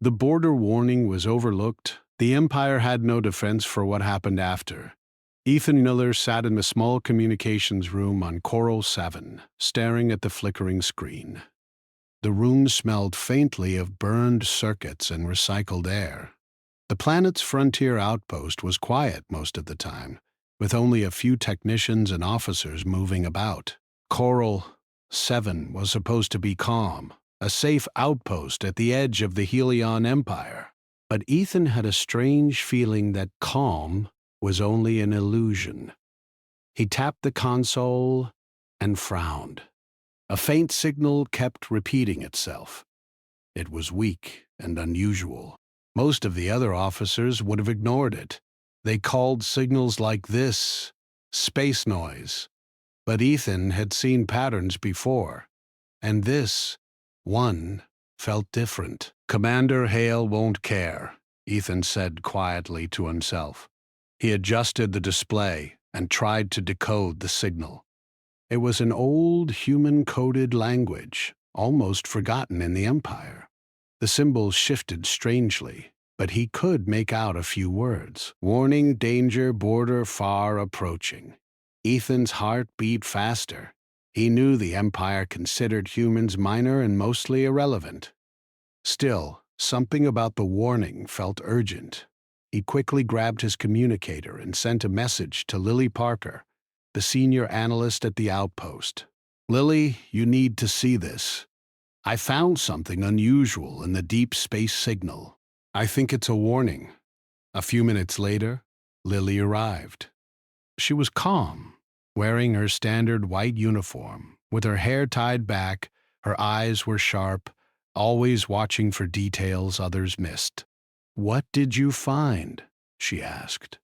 The border warning was overlooked. The Empire had no defense for what happened after. Ethan Miller sat in a small communications room on Coral 7, staring at the flickering screen. The room smelled faintly of burned circuits and recycled air. The planet's frontier outpost was quiet most of the time, with only a few technicians and officers moving about. Coral 7 was supposed to be calm, a safe outpost at the edge of the Helion Empire. But Ethan had a strange feeling that calm was only an illusion. He tapped the console and frowned. A faint signal kept repeating itself. It was weak and unusual. Most of the other officers would have ignored it. They called signals like this space noise. But Ethan had seen patterns before, and this one felt different. "Commander Hale won't care," Ethan said quietly to himself. He adjusted the display and tried to decode the signal. It was an old human-coded language, almost forgotten in the Empire. The symbols shifted strangely, but he could make out a few words. Warning, danger, border far approaching. Ethan's heart beat faster. He knew the Empire considered humans minor and mostly irrelevant. Still, something about the warning felt urgent. He quickly grabbed his communicator and sent a message to Lily Parker, the senior analyst at the outpost. "Lily, you need to see this. I found something unusual in the deep space signal. I think it's a warning." A few minutes later, Lily arrived. She was calm, wearing her standard white uniform. With her hair tied back, her eyes were sharp, always watching for details others missed. "What did you find?" she asked.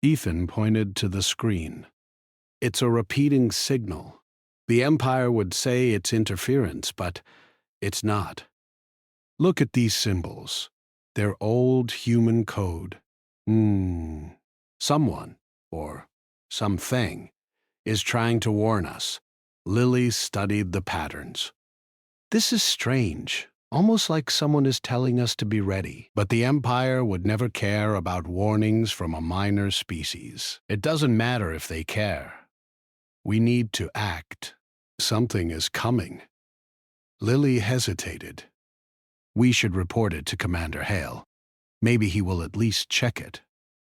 Ethan pointed to the screen. "It's a repeating signal. The Empire would say it's interference, but it's not. Look at these symbols. They're old human code. Someone, or something, is trying to warn us." Lily studied the patterns. "This is strange, almost like someone is telling us to be ready. But the Empire would never care about warnings from a minor species. It doesn't matter if they care. We need to act. Something is coming." Lily hesitated. "We should report it to Commander Hale. Maybe he will at least check it."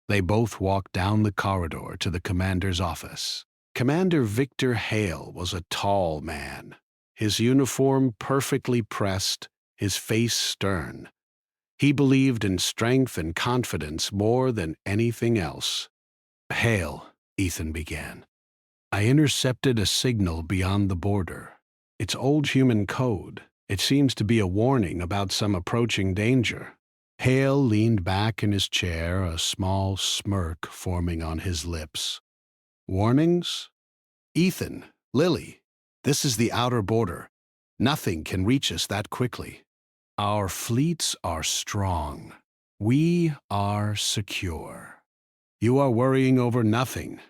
They both walked down the corridor to the commander's office. Commander Victor Hale was a tall man, his uniform perfectly pressed, his face stern. He believed in strength and confidence more than anything else. "Hale," Ethan began, "I intercepted a signal beyond the border. It's old human code. It seems to be a warning about some approaching danger." Hale leaned back in his chair, a small smirk forming on his lips. "Warnings? Ethan, Lily, this is the outer border. Nothing can reach us that quickly. Our fleets are strong. We are secure. You are worrying over nothing."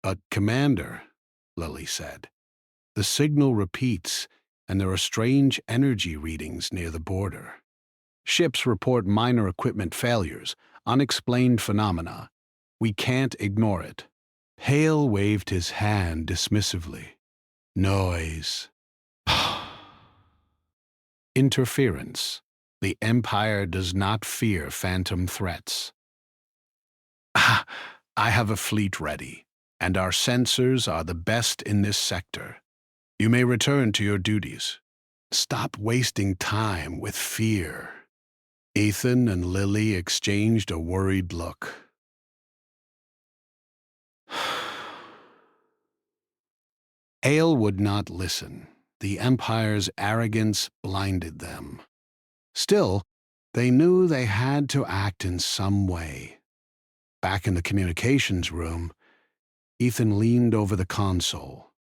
"But, Commander," Lily said, "the signal repeats, and there are strange energy readings near the border. Ships report minor equipment failures, unexplained phenomena. We can't ignore it." Hale waved his hand dismissively. "Noise. Interference. The Empire does not fear phantom threats. I have a fleet ready, and our sensors are the best in this sector. You may return to your duties. Stop wasting time with fear." Ethan and Lily exchanged a worried look. Hale would not listen. The Empire's arrogance blinded them. Still, they knew they had to act in some way. Back in the communications room, Ethan leaned over the console.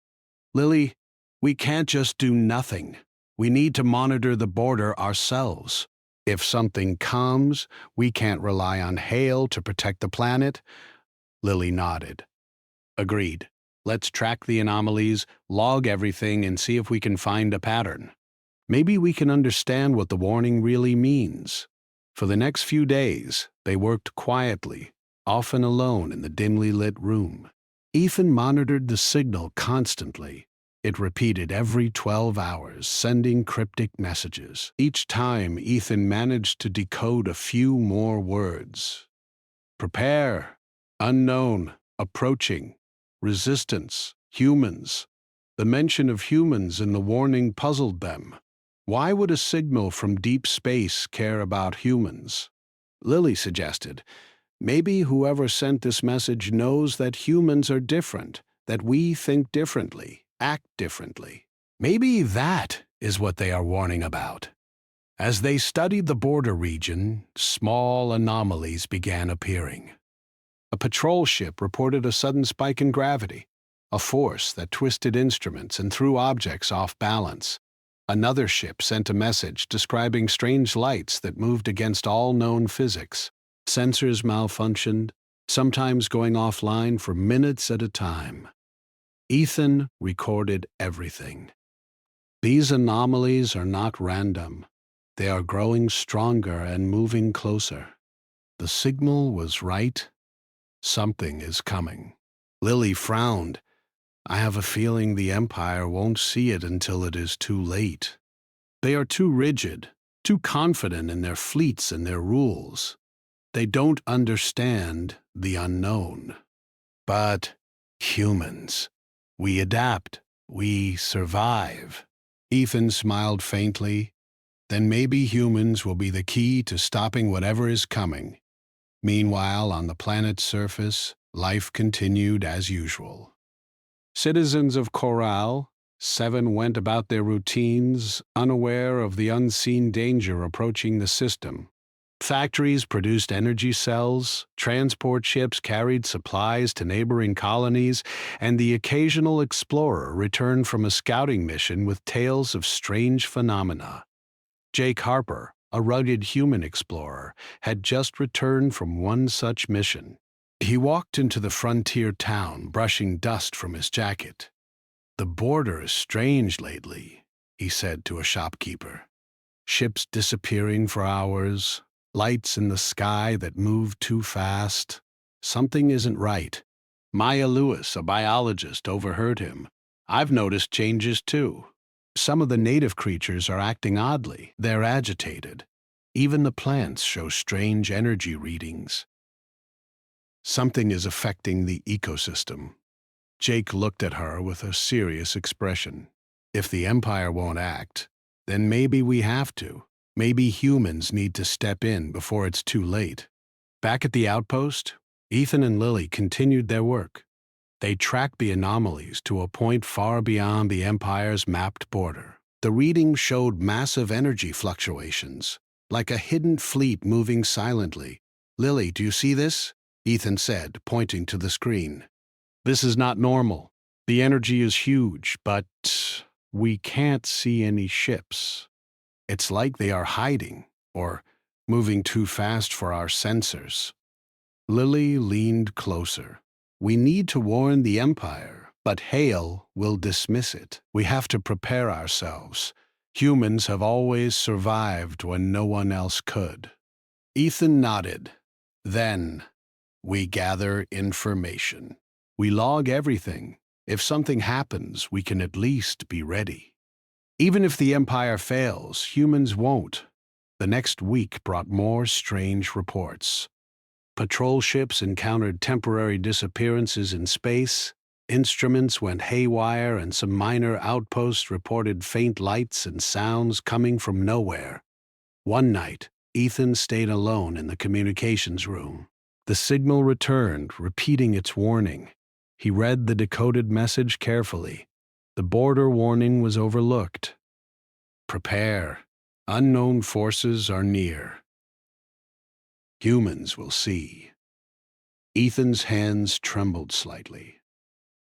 "Lily, we can't just do nothing. We need to monitor the border ourselves. If something comes, we can't rely on Hale to protect the planet." Lily nodded. "Agreed. Let's track the anomalies, log everything, and see if we can find a pattern. Maybe we can understand what the warning really means." For the next few days, they worked quietly, often alone in the dimly lit room. Ethan monitored the signal constantly. It repeated every 12 hours, sending cryptic messages. Each time, Ethan managed to decode a few more words. Prepare, unknown, approaching, resistance, humans. The mention of humans in the warning puzzled them. Why would a signal from deep space care about humans? Lily suggested, maybe whoever sent this message knows that humans are different, that we think differently, act differently. Maybe that is what they are warning about. As they studied the border region, small anomalies began appearing. A patrol ship reported a sudden spike in gravity, a force that twisted instruments and threw objects off balance. Another ship sent a message describing strange lights that moved against all known physics. Sensors malfunctioned, sometimes going offline for minutes at a time. Ethan recorded everything. These anomalies are not random. They are growing stronger and moving closer. The signal was right. Something is coming. Lily frowned. I have a feeling the Empire won't see it until it is too late. They are too rigid, too confident in their fleets and their rules. They don't understand the unknown. But humans, we adapt, we survive. Ethan smiled faintly. Then maybe humans will be the key to stopping whatever is coming. Meanwhile, on the planet's surface, life continued as usual. Citizens of Corral, 7 went about their routines, unaware of the unseen danger approaching the system. Factories produced energy cells, transport ships carried supplies to neighboring colonies, and the occasional explorer returned from a scouting mission with tales of strange phenomena. Jake Harper, a rugged human explorer, had just returned from one such mission. He walked into the frontier town, brushing dust from his jacket. "The border is strange lately," he said to a shopkeeper. "Ships disappearing for hours, lights in the sky that move too fast. Something isn't right." Maya Lewis, a biologist, overheard him. "I've noticed changes too. Some of the native creatures are acting oddly. They're agitated. Even the plants show strange energy readings. Something is affecting the ecosystem." Jake looked at her with a serious expression. "If the Empire won't act, then maybe we have to. Maybe humans need to step in before it's too late." Back at the outpost, Ethan and Lily continued their work. They tracked the anomalies to a point far beyond the Empire's mapped border. The reading showed massive energy fluctuations, like a hidden fleet moving silently. "Lily, do you see this?" Ethan said, pointing to the screen. "This is not normal. The energy is huge, but we can't see any ships. It's like they are hiding, or moving too fast for our sensors." Lily leaned closer. "We need to warn the Empire, but Hale will dismiss it. We have to prepare ourselves. Humans have always survived when no one else could." Ethan nodded. "Then we gather information. We log everything. If something happens, we can at least be ready. Even if the Empire fails, humans won't." The next week brought more strange reports. Patrol ships encountered temporary disappearances in space, instruments went haywire, and some minor outposts reported faint lights and sounds coming from nowhere. One night, Ethan stayed alone in the communications room. The signal returned, repeating its warning. He read the decoded message carefully. The border warning was overlooked. "Prepare. Unknown forces are near. Humans will see." Ethan's hands trembled slightly.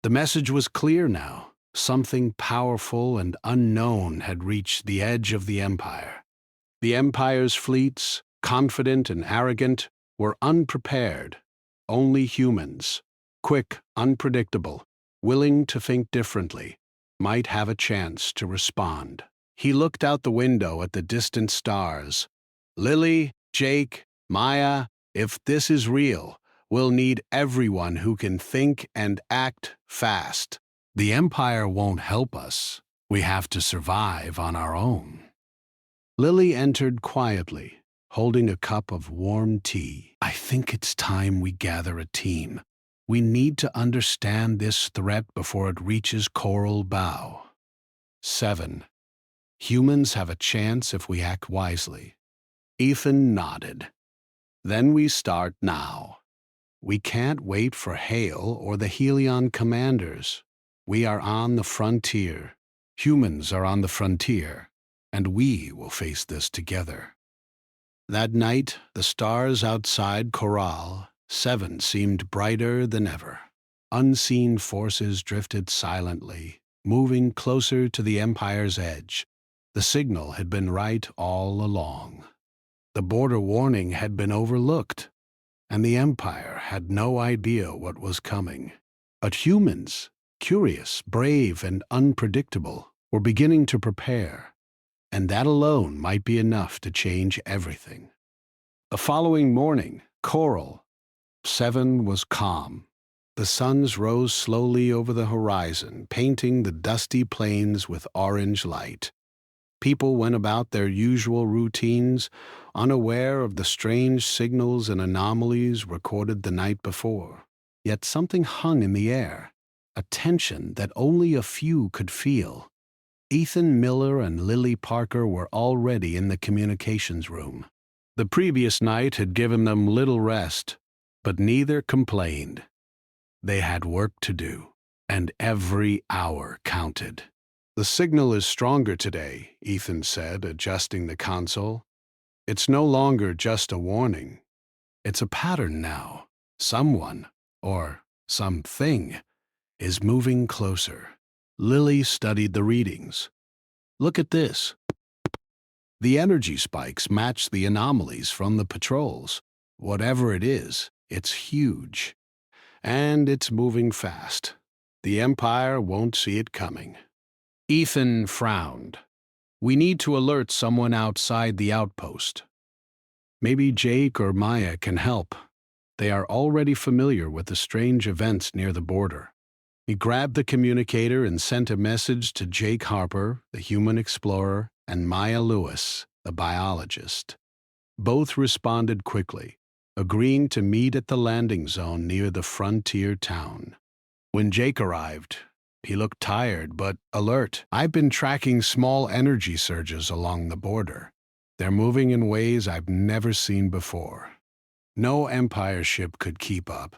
The message was clear now. Something powerful and unknown had reached the edge of the Empire. The Empire's fleets, confident and arrogant, were unprepared. Only humans, quick, unpredictable, willing to think differently, might have a chance to respond. He looked out the window at the distant stars. "Lily, Jake, Maya, if this is real, we'll need everyone who can think and act fast. The Empire won't help us. We have to survive on our own. Lily entered quietly, holding a cup of warm tea. I think it's time we gather a team. We need to understand this threat before it reaches Coral Bow. 7. Humans have a chance if we act wisely. Ethan nodded. Then we start now. We can't wait for Hale or the Helion commanders. We are on the frontier. Humans are on the frontier, and we will face this together. That night, the stars outside Coral 7 seemed brighter than ever. Unseen forces drifted silently, moving closer to the Empire's edge. The signal had been right all along. The border warning had been overlooked, and the Empire had no idea what was coming. But humans, curious, brave, and unpredictable, were beginning to prepare, and that alone might be enough to change everything. The following morning, Coral 7 was calm. The suns rose slowly over the horizon, painting the dusty plains with orange light. People went about their usual routines, unaware of the strange signals and anomalies recorded the night before. Yet something hung in the air, a tension that only a few could feel. Ethan Miller and Lily Parker were already in the communications room. The previous night had given them little rest, but neither complained. They had work to do, and every hour counted. The signal is stronger today, Ethan said, adjusting the console. It's no longer just a warning. It's a pattern now. Someone, or something, is moving closer. Lily studied the readings. Look at this. The energy spikes match the anomalies from the patrols. Whatever it is, it's huge. And it's moving fast. The Empire won't see it coming. Ethan frowned. We need to alert someone outside the outpost. Maybe Jake or Maya can help. They are already familiar with the strange events near the border. He grabbed the communicator and sent a message to Jake Harper, the human explorer, and Maya Lewis, the biologist. Both responded quickly, agreeing to meet at the landing zone near the frontier town. When Jake arrived, he looked tired but alert. I've been tracking small energy surges along the border. They're moving in ways I've never seen before. No Empire ship could keep up.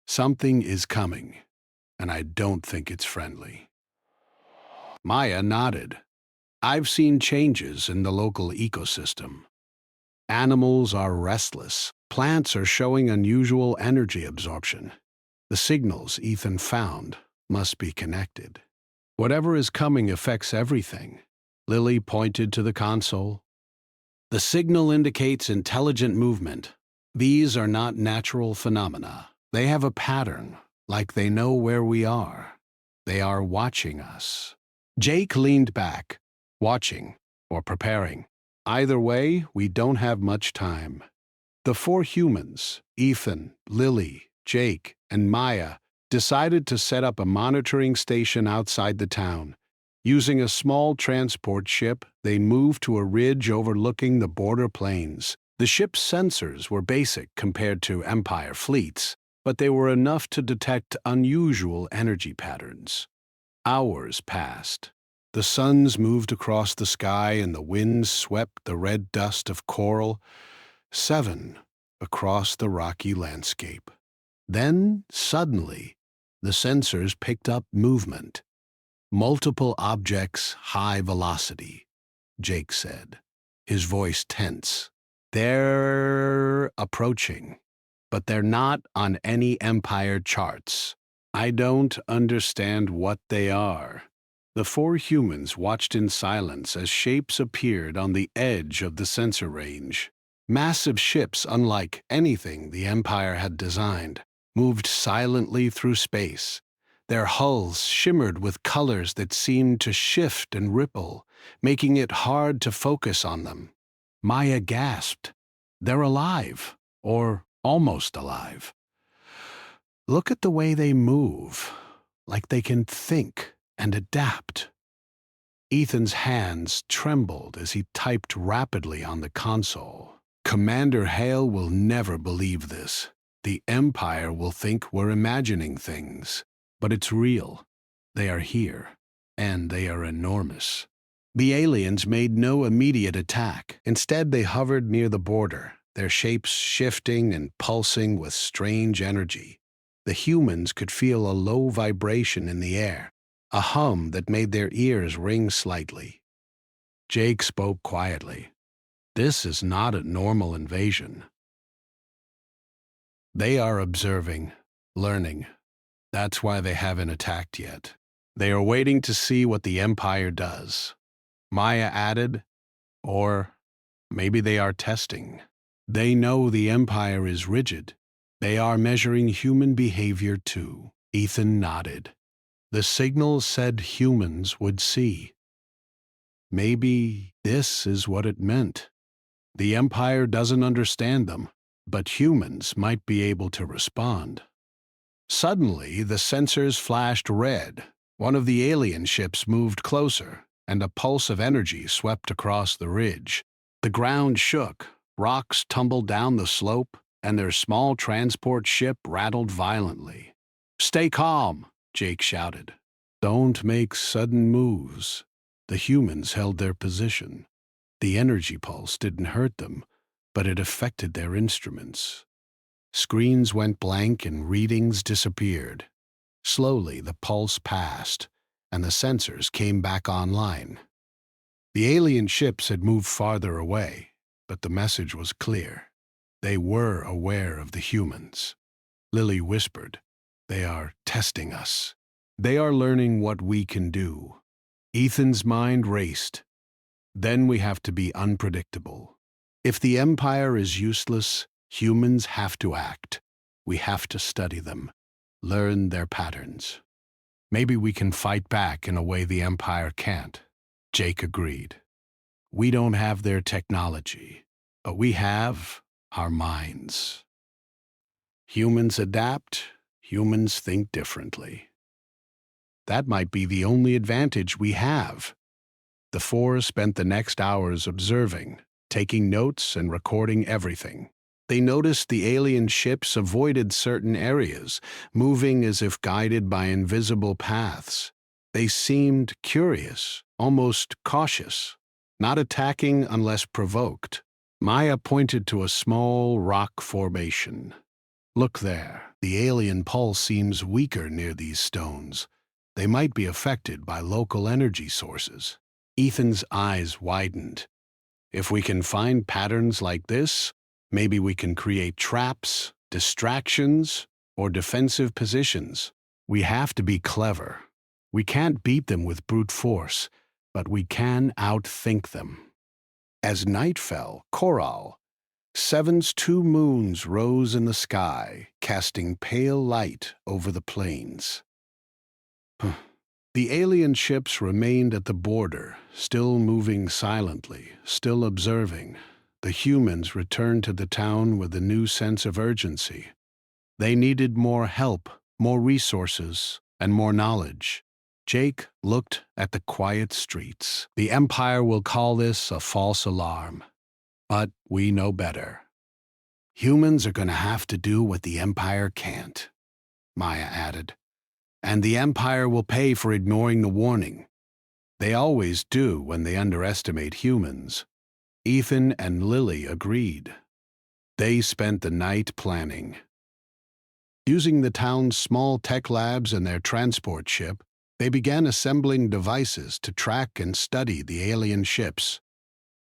Something is coming, and I don't think it's friendly. Maya nodded. I've seen changes in the local ecosystem. Animals are restless. Plants are showing unusual energy absorption. The signals Ethan found must be connected. Whatever is coming affects everything. Lily pointed to the console. The signal indicates intelligent movement. These are not natural phenomena. They have a pattern, like they know where we are. They are watching us. Jake leaned back, watching or preparing. Either way, we don't have much time. The 4 humans, Ethan, Lily, Jake, and Maya, decided to set up a monitoring station outside the town. Using a small transport ship, they moved to a ridge overlooking the border plains. The ship's sensors were basic compared to Empire fleets, but they were enough to detect unusual energy patterns. Hours passed. The suns moved across the sky and the winds swept the red dust of Coral 7 across the rocky landscape. Then, suddenly, the sensors picked up movement. Multiple objects, high velocity, Jake said, his voice tense. They're approaching, but they're not on any Empire charts. I don't understand what they are. The 4 humans watched in silence as shapes appeared on the edge of the sensor range. Massive ships, unlike anything the Empire had designed, moved silently through space. Their hulls shimmered with colors that seemed to shift and ripple, making it hard to focus on them. Maya gasped. They're alive, or almost alive. Look at the way they move, like they can think and adapt. Ethan's hands trembled as he typed rapidly on the console. Commander Hale will never believe this. The Empire will think we're imagining things. But it's real. They are here, and they are enormous. The aliens made no immediate attack. Instead, they hovered near the border, their shapes shifting and pulsing with strange energy. The humans could feel a low vibration in the air, a hum that made their ears ring slightly. Jake spoke quietly. This is not a normal invasion. They are observing, learning. That's why they haven't attacked yet. They are waiting to see what the Empire does. Maya added, or maybe they are testing. They know the Empire is rigid. They are measuring human behavior too. Ethan nodded. The signal said humans would see. Maybe this is what it meant. The Empire doesn't understand them, but humans might be able to respond. Suddenly, the sensors flashed red. One of the alien ships moved closer, and a pulse of energy swept across the ridge. The ground shook, rocks tumbled down the slope, and their small transport ship rattled violently. "Stay calm," Jake shouted. "Don't make sudden moves." The humans held their position. The energy pulse didn't hurt them, but it affected their instruments. Screens went blank and readings disappeared. Slowly, the pulse passed, and the sensors came back online. The alien ships had moved farther away, but the message was clear. They were aware of the humans. Lily whispered, "They are testing us. They are learning what we can do." Ethan's mind raced. Then we have to be unpredictable. If the Empire is useless, humans have to act. We have to study them, learn their patterns. Maybe we can fight back in a way the Empire can't. Jake agreed. We don't have their technology, but we have our minds. Humans adapt, humans think differently. That might be the only advantage we have. The four spent the next hours observing, taking notes and recording everything. They noticed the alien ships avoided certain areas, moving as if guided by invisible paths. They seemed curious, almost cautious, not attacking unless provoked. Maya pointed to a small rock formation. "Look there. The alien pulse seems weaker near these stones. They might be affected by local energy sources." Ethan's eyes widened. If we can find patterns like this, maybe we can create traps, distractions, or defensive positions. We have to be clever. We can't beat them with brute force, but we can outthink them. As night fell, Coral, Seven's two moons rose in the sky, casting pale light over the plains. The alien ships remained at the border, still moving silently, still observing. The humans returned to the town with a new sense of urgency. They needed more help, more resources, and more knowledge. Jake looked at the quiet streets. The Empire will call this a false alarm, but we know better. Humans are going to have to do what the Empire can't, Maya added. And the Empire will pay for ignoring the warning. They always do when they underestimate humans. Ethan and Lily agreed. They spent the night planning. Using the town's small tech labs and their transport ship, they began assembling devices to track and study the alien ships.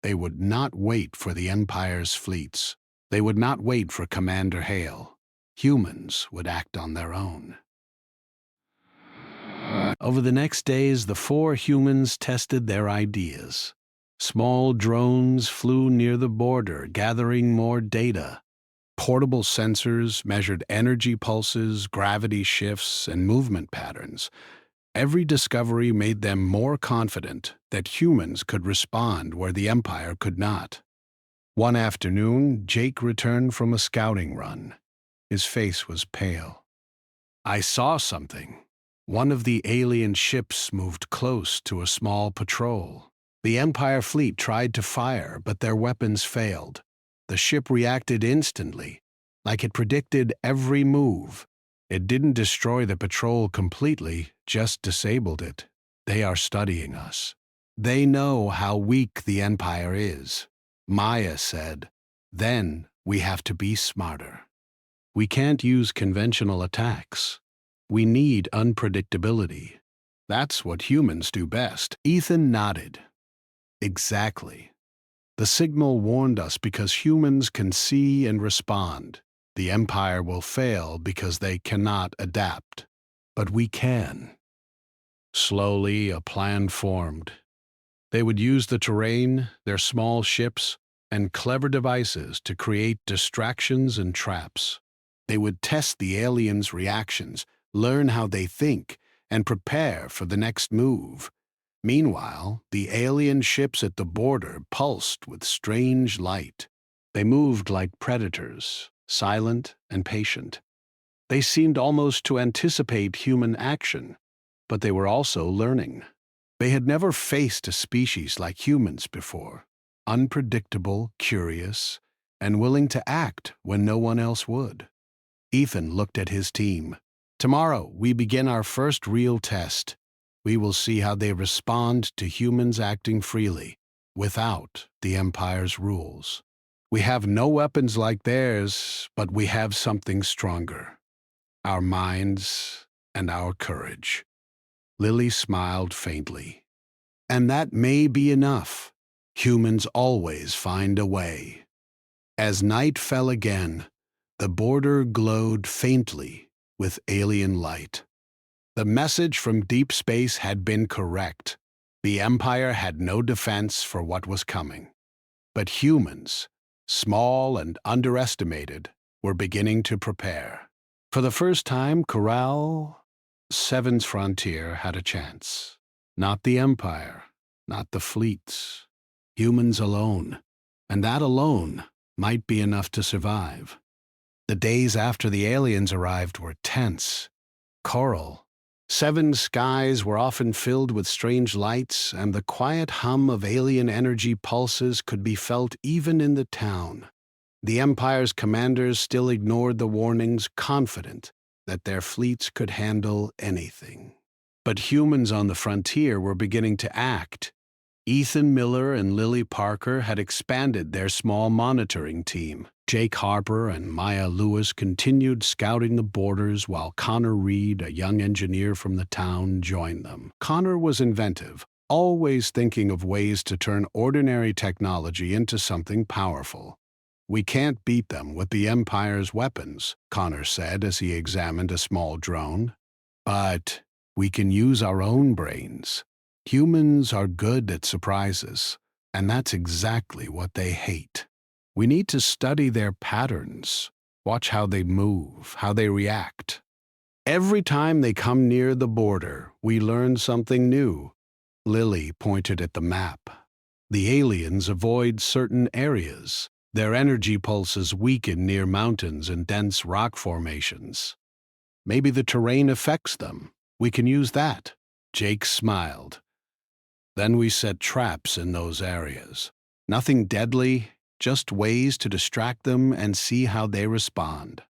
They would not wait for the Empire's fleets. They would not wait for Commander Hale. Humans would act on their own. Over the next days, the four humans tested their ideas. Small drones flew near the border, gathering more data. Portable sensors measured energy pulses, gravity shifts, and movement patterns. Every discovery made them more confident that humans could respond where the Empire could not. One afternoon, Jake returned from a scouting run. His face was pale. "I saw something. One of the alien ships moved close to a small patrol. The Empire fleet tried to fire, but their weapons failed. The ship reacted instantly, like it predicted every move. It didn't destroy the patrol completely, just disabled it. They are studying us. They know how weak the Empire is." Maya said, "Then we have to be smarter. We can't use conventional attacks. We need unpredictability. That's what humans do best." Ethan nodded. "Exactly. The signal warned us because humans can see and respond. The Empire will fail because they cannot adapt. But we can." Slowly, a plan formed. They would use the terrain, their small ships, and clever devices to create distractions and traps. They would test the aliens' reactions, learn how they think, and prepare for the next move. Meanwhile, the alien ships at the border pulsed with strange light. They moved like predators, silent and patient. They seemed almost to anticipate human action, but they were also learning. They had never faced a species like humans before, unpredictable, curious, and willing to act when no one else would. Ethan looked at his team. "Tomorrow, we begin our first real test. We will see how they respond to humans acting freely, without the Empire's rules. We have no weapons like theirs, but we have something stronger: our minds and our courage." Lily smiled faintly. "And that may be enough. Humans always find a way." As night fell again, the border glowed faintly with alien light. The message from deep space had been correct. The Empire had no defense for what was coming. But humans, small and underestimated, were beginning to prepare. For the first time, Corral 7's frontier had a chance. Not the Empire, not the fleets. Humans alone. And that alone might be enough to survive. The days after the aliens arrived were tense. Coral 7's skies were often filled with strange lights, and the quiet hum of alien energy pulses could be felt even in the town. The Empire's commanders still ignored the warnings, confident that their fleets could handle anything. But humans on the frontier were beginning to act. Ethan Miller and Lily Parker had expanded their small monitoring team. Jake Harper and Maya Lewis continued scouting the borders, while Connor Reed, a young engineer from the town, joined them. Connor was inventive, always thinking of ways to turn ordinary technology into something powerful. "We can't beat them with the Empire's weapons," Connor said as he examined a small drone. "But we can use our own brains. Humans are good at surprises, and that's exactly what they hate. We need to study their patterns, watch how they move, how they react. Every time they come near the border, we learn something new." Lily pointed at the map. "The aliens avoid certain areas. Their energy pulses weaken near mountains and dense rock formations. Maybe the terrain affects them. We can use that." Jake smiled. "Then we set traps in those areas. Nothing deadly, just ways to distract them and see how they respond."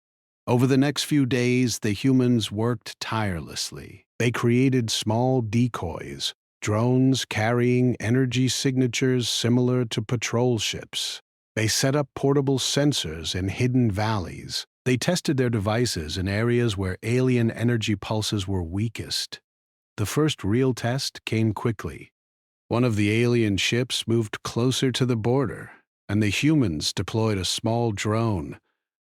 Over the next few days, the humans worked tirelessly. They created small decoys, drones carrying energy signatures similar to patrol ships. They set up portable sensors in hidden valleys. They tested their devices in areas where alien energy pulses were weakest. The first real test came quickly. One of the alien ships moved closer to the border, and the humans deployed a small drone,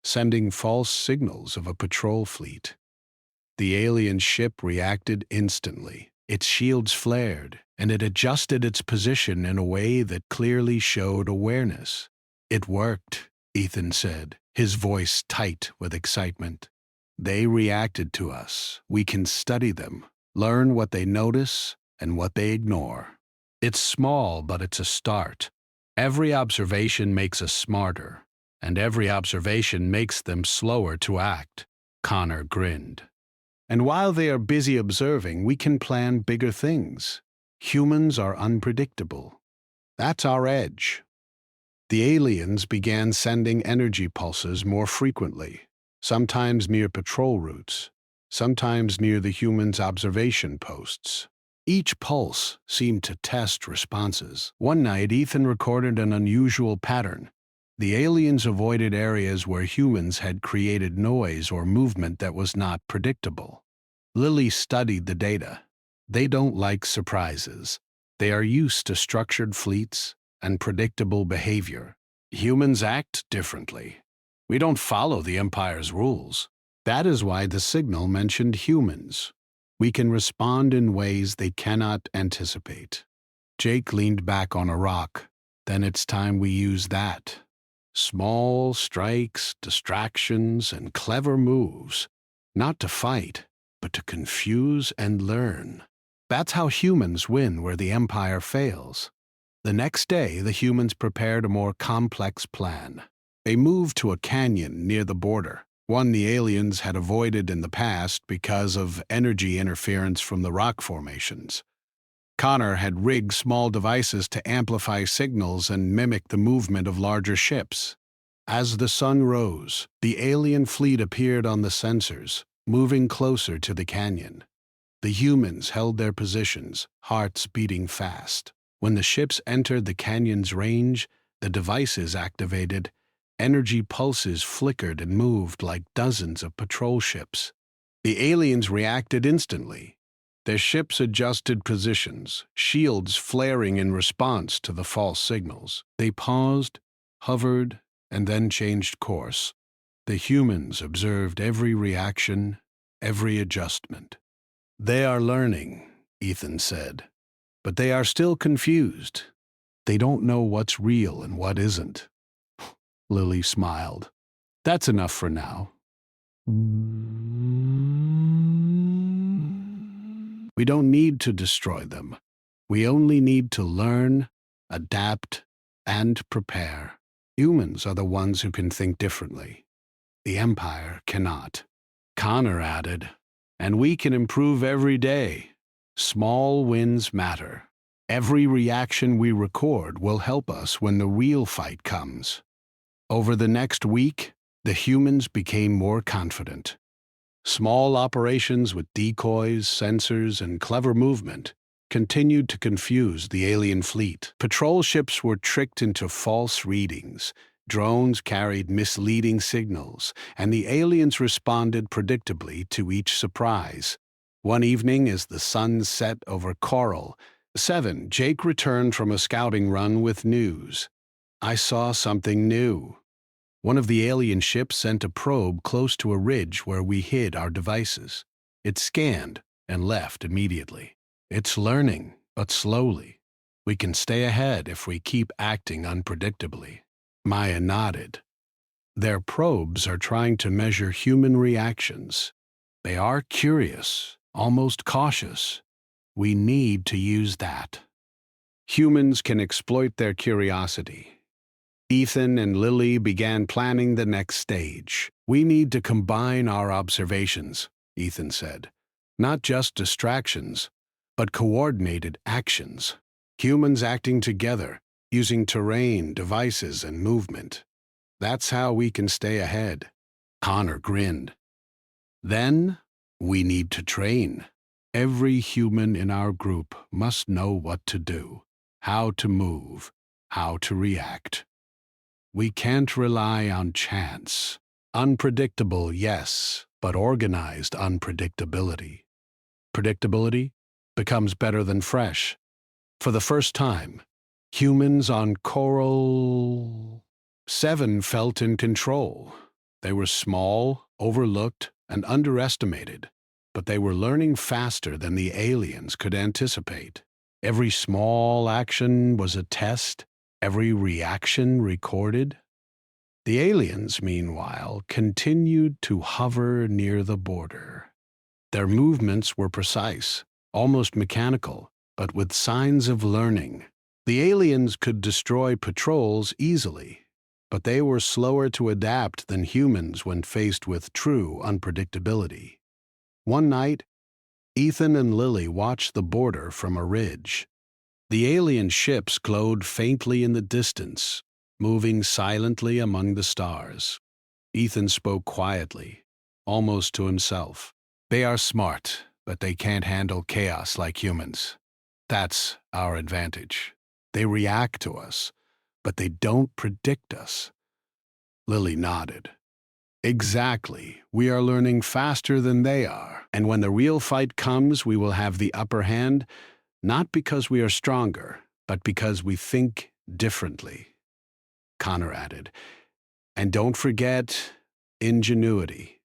sending false signals of a patrol fleet. The alien ship reacted instantly. Its shields flared, and it adjusted its position in a way that clearly showed awareness. "It worked," Ethan said, his voice tight with excitement. "They reacted to us. We can study them, learn what they notice and what they ignore. It's small, but it's a start. Every observation makes us smarter, and every observation makes them slower to act. Connor grinned. And while they are busy observing, we can plan bigger things. Humans are unpredictable. That's our edge. The aliens began sending energy pulses more frequently, sometimes near patrol routes, sometimes near the humans' observation posts. Each pulse seemed to test responses. One night, Ethan recorded an unusual pattern. The aliens avoided areas where humans had created noise or movement that was not predictable. Lily studied the data. They don't like surprises. They are used to structured fleets and predictable behavior. Humans act differently. We don't follow the Empire's rules. That is why the signal mentioned humans. We can respond in ways they cannot anticipate. Jake leaned back on a rock. Then it's time we use that. Small strikes, distractions, and clever moves. Not to fight, but to confuse and learn. That's how humans win where the Empire fails. The next day, the humans prepared a more complex plan. They moved to a canyon near the border, one the aliens had avoided in the past because of energy interference from the rock formations. Connor had rigged small devices to amplify signals and mimic the movement of larger ships. As the sun rose, the alien fleet appeared on the sensors, moving closer to the canyon. The humans held their positions, hearts beating fast. When the ships entered the canyon's range, the devices activated. Energy pulses flickered and moved like dozens of patrol ships. The aliens reacted instantly. Their ships adjusted positions, shields flaring in response to the false signals. They paused, hovered, and then changed course. The humans observed every reaction, every adjustment. They are learning, Ethan said, but they are still confused. They don't know what's real and what isn't. Lily smiled. That's enough for now. We don't need to destroy them. We only need to learn, adapt, and prepare. Humans are the ones who can think differently. The Empire cannot. Connor added, and we can improve every day. Small wins matter. Every reaction we record will help us when the real fight comes. Over the next week, the humans became more confident. Small operations with decoys, sensors, and clever movement continued to confuse the alien fleet. Patrol ships were tricked into false readings, drones carried misleading signals, and the aliens responded predictably to each surprise. One evening, as the sun set over Coral 7, Jake returned from a scouting run with news. I saw something new. One of the alien ships sent a probe close to a ridge where we hid our devices. It scanned and left immediately. It's learning, but slowly. We can stay ahead if we keep acting unpredictably. Maya nodded. Their probes are trying to measure human reactions. They are curious, almost cautious. We need to use that. Humans can exploit their curiosity. Ethan and Lily began planning the next stage. We need to combine our observations, Ethan said. Not just distractions, but coordinated actions. Humans acting together, using terrain, devices, and movement. That's how we can stay ahead. Connor grinned. Then, we need to train. Every human in our group must know what to do, how to move, how to react. We can't rely on chance. Unpredictable, yes, but organized unpredictability. Predictability becomes better than fresh. For the first time, humans on Coral 7 felt in control. They were small, overlooked, and underestimated, but they were learning faster than the aliens could anticipate. Every small action was a test, every reaction recorded. The aliens, meanwhile, continued to hover near the border. Their movements were precise, almost mechanical, but with signs of learning. The aliens could destroy patrols easily, but they were slower to adapt than humans when faced with true unpredictability. One night, Ethan and Lily watched the border from a ridge. The alien ships glowed faintly in the distance, moving silently among the stars. Ethan spoke quietly, almost to himself. They are smart, but they can't handle chaos like humans. That's our advantage. They react to us, but they don't predict us. Lily nodded. Exactly. We are learning faster than they are, and when the real fight comes, we will have the upper hand, not because we are stronger, but because we think differently. Connor added, and don't forget ingenuity.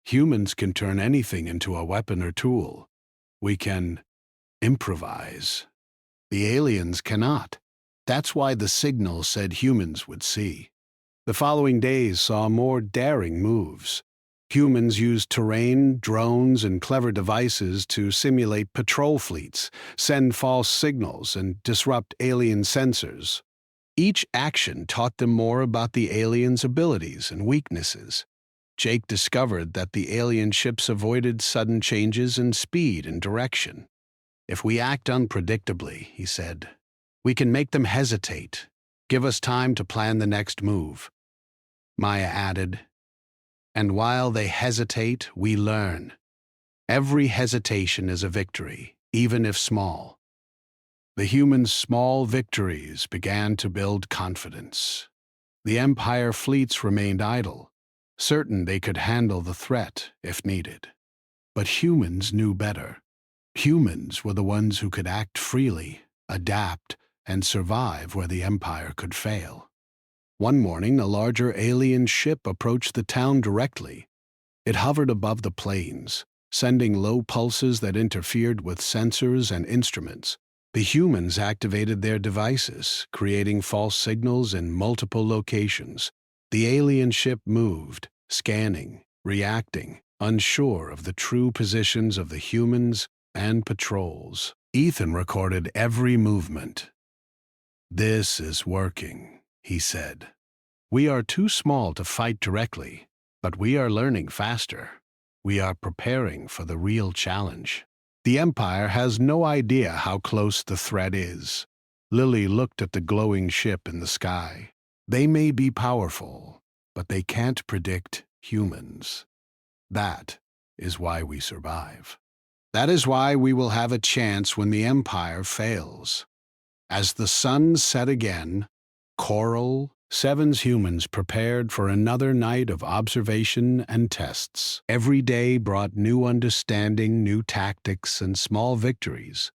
Humans can turn anything into a weapon or tool. We can improvise. The aliens cannot. That's why the signal said humans would see. The following days saw more daring moves. Humans used terrain, drones, and clever devices to simulate patrol fleets, send false signals, and disrupt alien sensors. Each action taught them more about the aliens' abilities and weaknesses. Jake discovered that the alien ships avoided sudden changes in speed and direction. If we act unpredictably, he said, we can make them hesitate. Give us time to plan the next move. Maya added, and while they hesitate, we learn. Every hesitation is a victory, even if small. The humans' small victories began to build confidence. The Empire fleets remained idle, certain they could handle the threat if needed. But humans knew better. Humans were the ones who could act freely, adapt, and survive where the Empire could fail. One morning, a larger alien ship approached the town directly. It hovered above the plains, sending low pulses that interfered with sensors and instruments. The humans activated their devices, creating false signals in multiple locations. The alien ship moved, scanning, reacting, unsure of the true positions of the humans and patrols. Ethan recorded every movement. This is working, he said. We are too small to fight directly, but we are learning faster. We are preparing for the real challenge. The Empire has no idea how close the threat is. Lily looked at the glowing ship in the sky. They may be powerful, but they can't predict humans. That is why we survive. That is why we will have a chance when the Empire fails. As the sun set again, Coral, Seven's humans prepared for another night of observation and tests. Every day brought new understanding, new tactics, and small victories.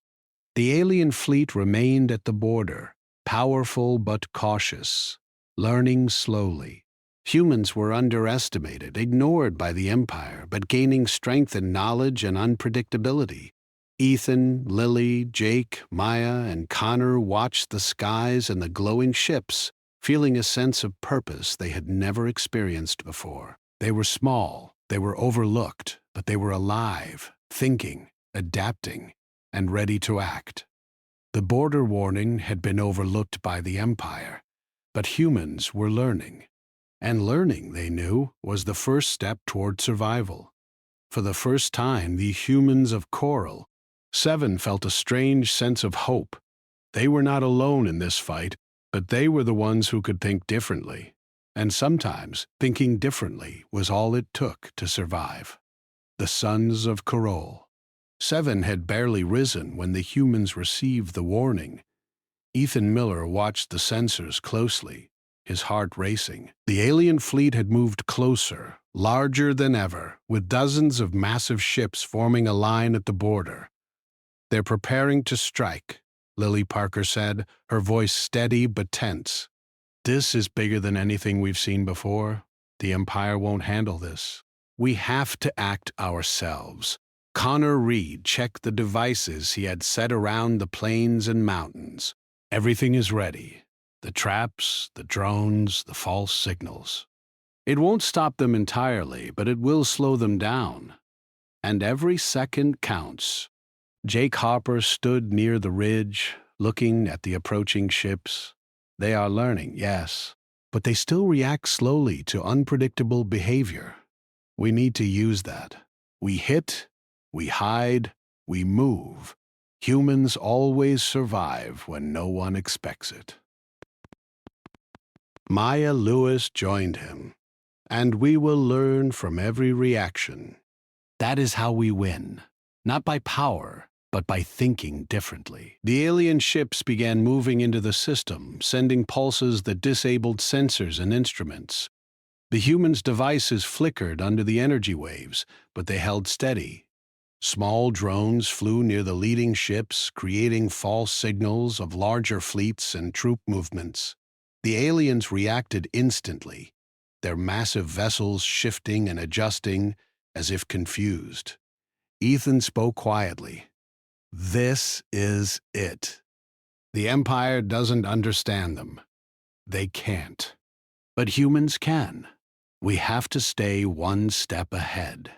The alien fleet remained at the border, powerful but cautious, learning slowly. Humans were underestimated, ignored by the Empire, but gaining strength in knowledge and unpredictability. Ethan, Lily, Jake, Maya, and Connor watched the skies and the glowing ships, feeling a sense of purpose they had never experienced before. They were small, they were overlooked, but they were alive, thinking, adapting, and ready to act. The border warning had been overlooked by the Empire, but humans were learning. And learning, they knew, was the first step toward survival. For the first time, the humans of Coral, Seven felt a strange sense of hope. They were not alone in this fight, but they were the ones who could think differently. And sometimes, thinking differently was all it took to survive. The Sons of Coral. Seven had barely risen when the humans received the warning. Ethan Miller watched the sensors closely, his heart racing. The alien fleet had moved closer, larger than ever, with dozens of massive ships forming a line at the border. They're preparing to strike, Lily Parker said, her voice steady but tense. This is bigger than anything we've seen before. The Empire won't handle this. We have to act ourselves. Connor Reed checked the devices he had set around the plains and mountains. Everything is ready. The traps, the drones, the false signals. It won't stop them entirely, but it will slow them down. And every second counts. Jake Hopper stood near the ridge, looking at the approaching ships. They are learning, yes, but they still react slowly to unpredictable behavior. We need to use that. We hit, we hide, we move. Humans always survive when no one expects it. Maya Lewis joined him, and we will learn from every reaction. That is how we win, not by power, but by thinking differently. The alien ships began moving into the system, sending pulses that disabled sensors and instruments. The humans' devices flickered under the energy waves, but they held steady. Small drones flew near the leading ships, creating false signals of larger fleets and troop movements. The aliens reacted instantly, their massive vessels shifting and adjusting as if confused. Ethan spoke quietly. This is it. The Empire doesn't understand them. They can't. But humans can. We have to stay one step ahead.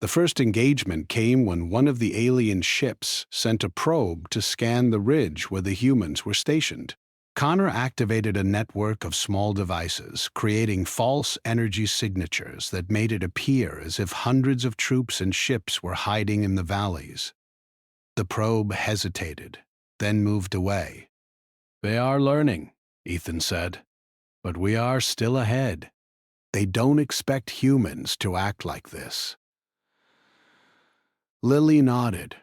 The first engagement came when one of the alien ships sent a probe to scan the ridge where the humans were stationed. Connor activated a network of small devices, creating false energy signatures that made it appear as if hundreds of troops and ships were hiding in the valleys. The probe hesitated, then moved away. They are learning, Ethan said, but we are still ahead. They don't expect humans to act like this. Lily nodded.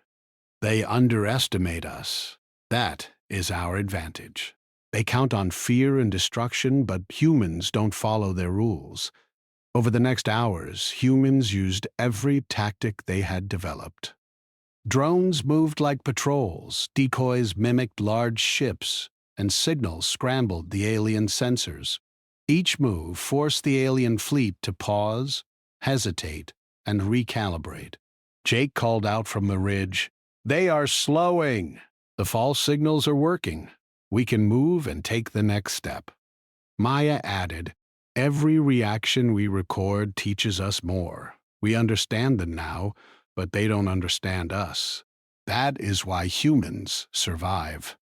They underestimate us. That is our advantage. They count on fear and destruction, but humans don't follow their rules. Over the next hours, humans used every tactic they had developed. Drones moved like patrols, decoys mimicked large ships, and signals scrambled the alien sensors. Each move forced the alien fleet to pause, hesitate, and recalibrate. Jake called out from the ridge, "They are slowing! The false signals are working. We can move and take the next step." Maya added, "Every reaction we record teaches us more. We understand them now, but they don't understand us. That is why humans survive."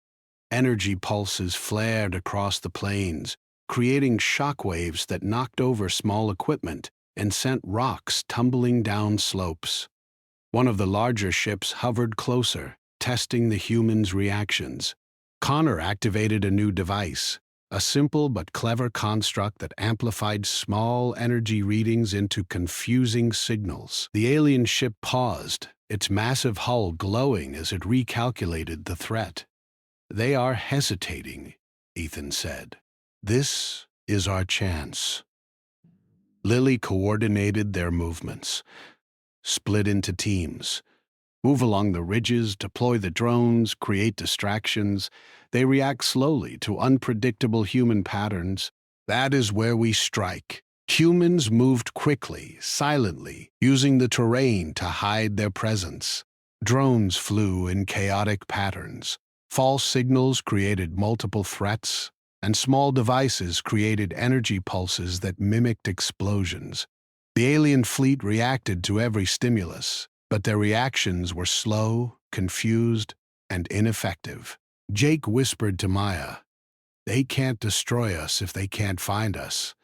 Energy pulses flared across the plains, creating shockwaves that knocked over small equipment and sent rocks tumbling down slopes. One of the larger ships hovered closer, testing the humans' reactions. Connor activated a new device, a simple but clever construct that amplified small energy readings into confusing signals. The alien ship paused, its massive hull glowing as it recalculated the threat. "They are hesitating," Ethan said. "This is our chance." Lily coordinated their movements. Split into teams. Move along the ridges, deploy the drones, create distractions. They react slowly to unpredictable human patterns. That is where we strike. Humans moved quickly, silently, using the terrain to hide their presence. Drones flew in chaotic patterns. False signals created multiple threats, and small devices created energy pulses that mimicked explosions. The alien fleet reacted to every stimulus, but their reactions were slow, confused, and ineffective. Jake whispered to Maya, "They can't destroy us if they can't find us.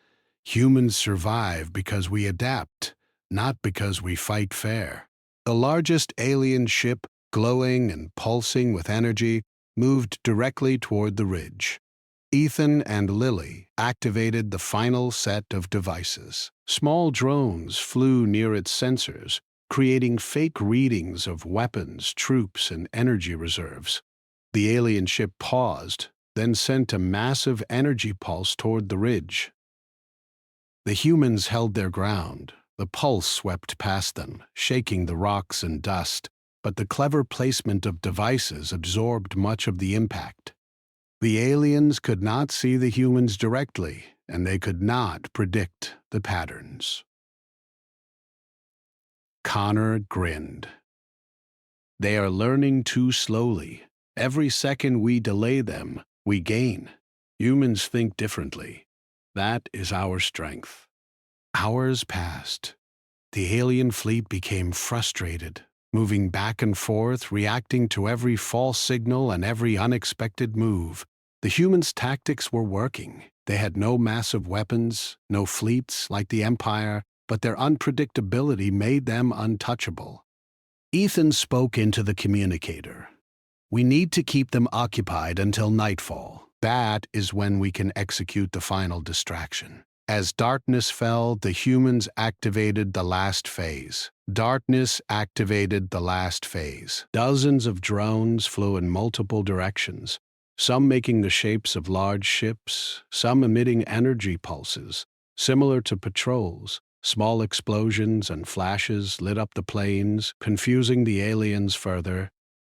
Humans survive because we adapt, not because we fight fair." The largest alien ship, glowing and pulsing with energy, moved directly toward the ridge. Ethan and Lily activated the final set of devices. Small drones flew near its sensors, creating fake readings of weapons, troops, and energy reserves. The alien ship paused, then sent a massive energy pulse toward the ridge. The humans held their ground. The pulse swept past them, shaking the rocks and dust, but the clever placement of devices absorbed much of the impact. The aliens could not see the humans directly, and they could not predict the patterns. Connor grinned. "They are learning too slowly. Every second we delay them, we gain. Humans think differently. That is our strength." Hours passed. The alien fleet became frustrated. moving back and forth, reacting to every false signal and every unexpected move. The humans' tactics were working. They had no massive weapons, no fleets like the Empire, but their unpredictability made them untouchable. Ethan spoke into the communicator. "We need to keep them occupied until nightfall. That is when we can execute the final distraction." As darkness fell, the humans activated the last phase. Darkness activated the last phase. Dozens of drones flew in multiple directions, some making the shapes of large ships, some emitting energy pulses, similar to patrols. Small explosions and flashes lit up the plains, confusing the aliens further.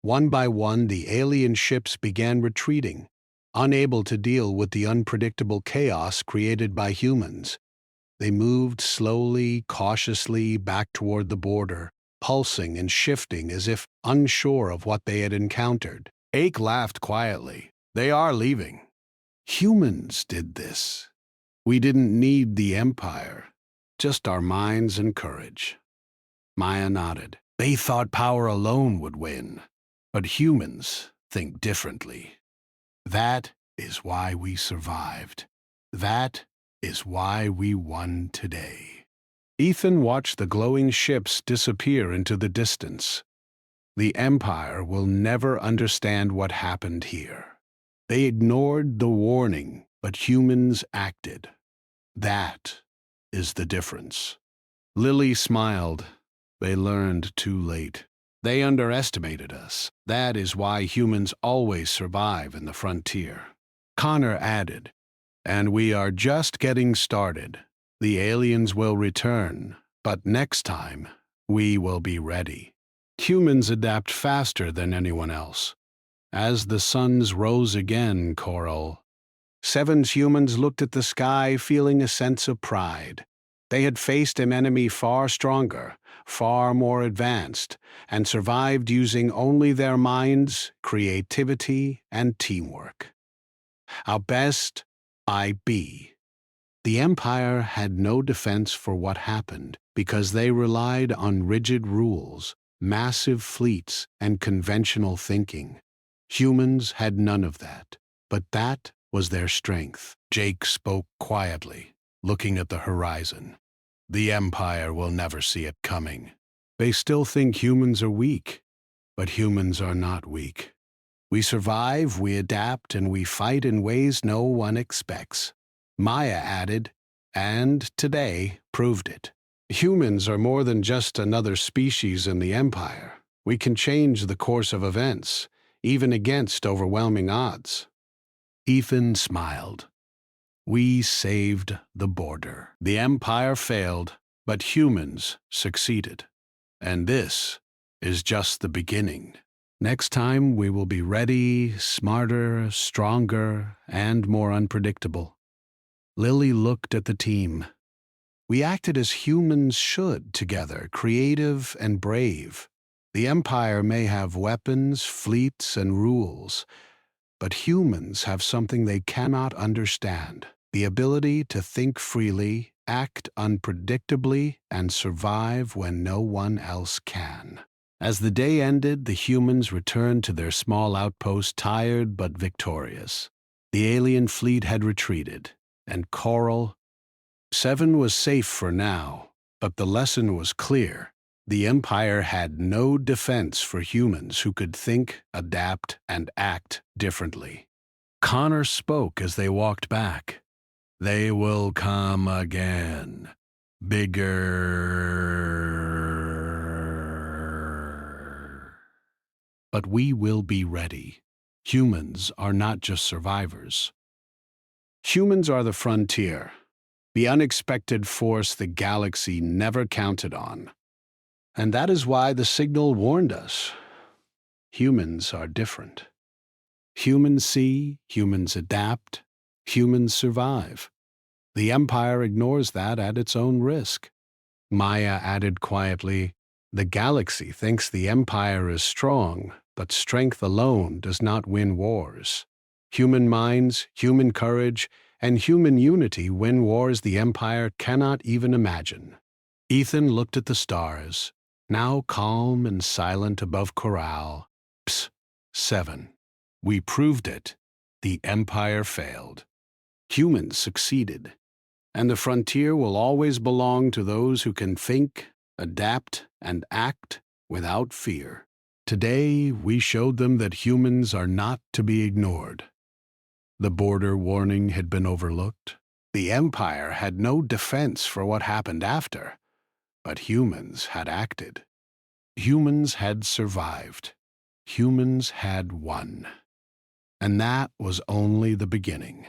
One by one, the alien ships began retreating, unable to deal with the unpredictable chaos created by humans. They moved slowly, cautiously back toward the border, pulsing and shifting as if unsure of what they had encountered. Ake laughed quietly. "They are leaving. Humans did this. We didn't need the Empire. Just our minds and courage." Maya nodded. "They thought power alone would win, but humans think differently. That is why we survived. That is why we won today." Ethan watched the glowing ships disappear into the distance. The Empire will never understand what happened here. They ignored the warning, but humans acted. That is the difference. Lily smiled. "They learned too late. They underestimated us. That is why humans always survive in the frontier." Connor added, "And we are just getting started. The aliens will return, but next time, we will be ready." Humans adapt faster than anyone else. As the suns rose again, Coral, Seven's humans looked at the sky feeling a sense of pride. They had faced an enemy far stronger, far more advanced, and survived using only their minds, creativity, and teamwork. Our best I be. The Empire had no defense for what happened because they relied on rigid rules, massive fleets, and conventional thinking. Humans had none of that, but that was their strength. Jake spoke quietly, looking at the horizon. "The Empire will never see it coming. They still think humans are weak, but humans are not weak. We survive, we adapt, and we fight in ways no one expects." Maya added, "And today proved it. Humans are more than just another species in the Empire. We can change the course of events, even against overwhelming odds." Ethan smiled. "We saved the border. The Empire failed, but humans succeeded. And this is just the beginning. Next time we will be ready, smarter, stronger, and more unpredictable." Lily looked at the team. "We acted as humans should together, creative and brave. The Empire may have weapons, fleets, and rules, but humans have something they cannot understand: the ability to think freely, act unpredictably, and survive when no one else can." As the day ended, the humans returned to their small outpost, tired but victorious. The alien fleet had retreated, and Coral, Seven was safe for now, but the lesson was clear. The Empire had no defense for humans who could think, adapt, and act differently. Connor spoke as they walked back. "They will come again. Bigger. But we will be ready. Humans are not just survivors. Humans are the frontier, the unexpected force the galaxy never counted on. And that is why the signal warned us. Humans are different. Humans see, humans adapt, humans survive. The Empire ignores that at its own risk." Maya added quietly, "The galaxy thinks the Empire is strong, but strength alone does not win wars. Human minds, human courage, and human unity win wars the Empire cannot even imagine." Ethan looked at the stars. Now calm and silent above corral. Ps. 7. We proved it. The empire failed. Humans succeeded. And the frontier will always belong to those who can think, adapt, and act without fear. Today, we showed them that humans are not to be ignored. The border warning had been overlooked. The empire had no defense for what happened after, but humans had acted. Humans had survived. Humans had won. And that was only the beginning.